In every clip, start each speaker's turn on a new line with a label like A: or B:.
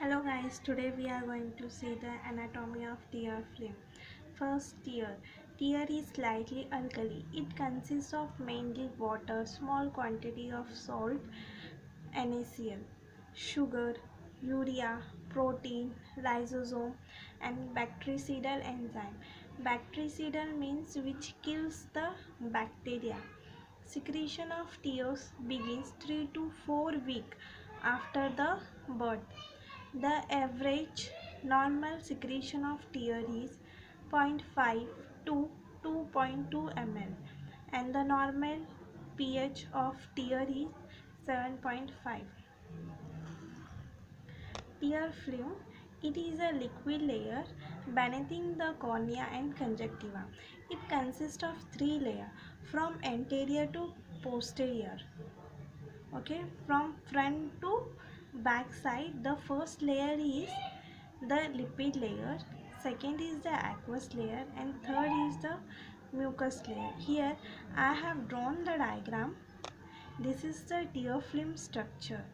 A: Hello guys, today we are going to see the anatomy of tear film. First, tear. Tear is slightly alkali. It consists of mainly water, small quantity of salt, NaCl, sugar, urea, protein, lysosome, and bactericidal enzyme. Bactericidal means which kills the bacteria. Secretion of tears begins 3 to 4 weeks after the birth. The average normal secretion of tear is 0.5 to 2.2 ml and the normal pH of tear is 7.5. Tear film. It is a liquid layer beneath the cornea and conjunctiva. It consists of three layers from anterior to posterior. Okay, from front to back side, the first layer is the lipid layer, second is the aqueous layer, and third is the mucus layer. Here I have drawn the diagram. This is the tear film structure.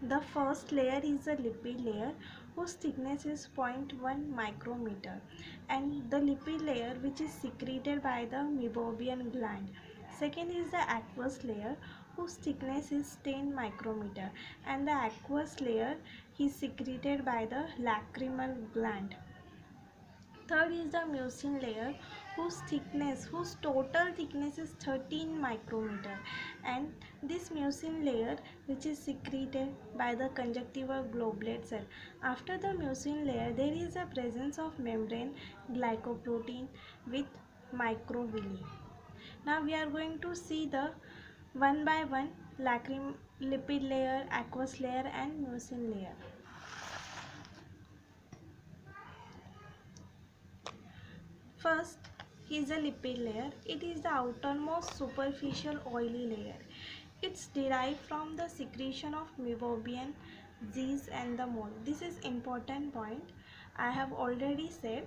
A: The first layer is a lipid layer whose thickness is 0.1 micrometer, and the lipid layer which is secreted by the meibomian gland. Second is the aqueous layer whose thickness is 10 micrometer, and the aqueous layer is secreted by the lacrimal gland. Third is the mucin layer whose total thickness is 13 micrometer, and this mucin layer which is secreted by the conjunctival globulate cell. After the mucin layer there is a presence of membrane glycoprotein with microvilli. Now we are going to see the one by one lipid layer, aqueous layer and mucin layer. First is the lipid layer. It is the outermost superficial oily layer. It's derived from the secretion of meibomian z's and the mole. This is important point. I have already said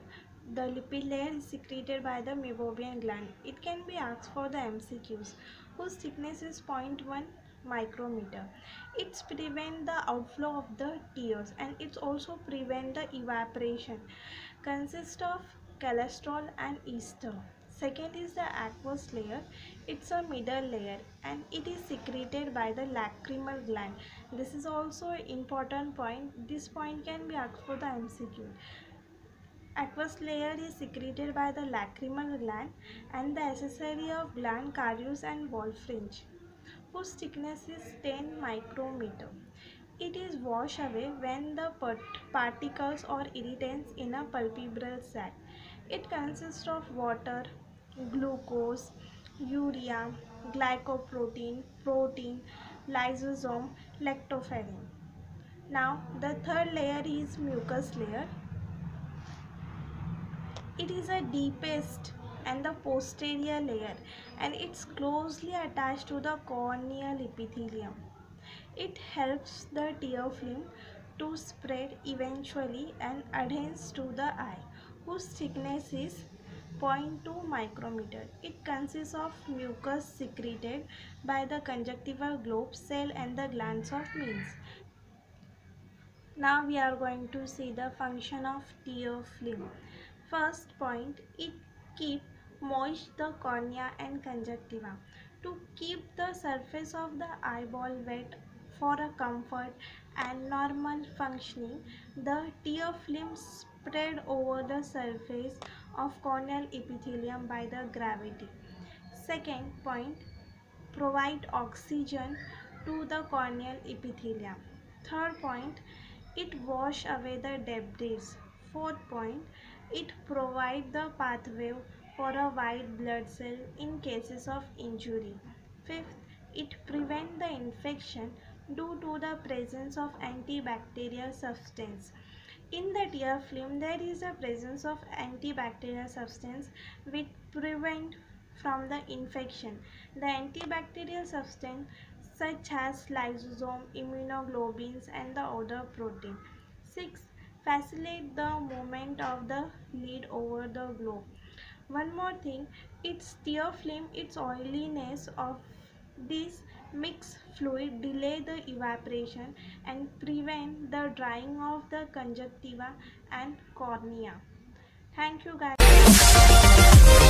A: the lipid layer is secreted by the meibomian gland. It can be asked for the MCQs whose thickness is 0.1 micrometer. It's prevent the outflow of the tears and it's also prevent the evaporation. Consists of cholesterol and ester. Second is the aqueous layer. It's a middle layer and it is secreted by the lacrimal gland. This is also an important point. This point can be asked for the MCQ. Aqueous layer is secreted by the lacrimal gland and the accessory of gland carius and Wolfringe, whose thickness is 10 micrometer. It is washed away when the particles or irritants in a palpebral sac. It consists of water, glucose, urea, glycoprotein, protein, lysosome, lactoferrin. Now the third layer is mucus layer. It is a deepest and the posterior layer and it's closely attached to the corneal epithelium. It helps the tear film to spread eventually and adheres to the eye, whose thickness is 0.2 micrometer. It consists of mucus secreted by the conjunctival globe cell and the glands of Means. Now we are going to see the function of tear film. First point, it keep moist the cornea and conjunctiva to keep the surface of the eyeball wet for a comfort and normal functioning. The tear film spread over the surface of corneal epithelium by the gravity. Second point, provide oxygen to the corneal epithelium. Third point, it wash away the debris. Fourth point, it provide the pathway for a white blood cell in cases of injury. Fifth, it prevent the infection due to the presence of antibacterial substance. In the tear film, there is a presence of antibacterial substance which prevent from the infection. The antibacterial substance such as lysosome, immunoglobulins and the other protein. 6. Facilitate the movement of the lid over the globe. One more thing, its tear film, its oiliness of this Mix fluid, delay the evaporation and prevent the drying of the conjunctiva and cornea. Thank you guys.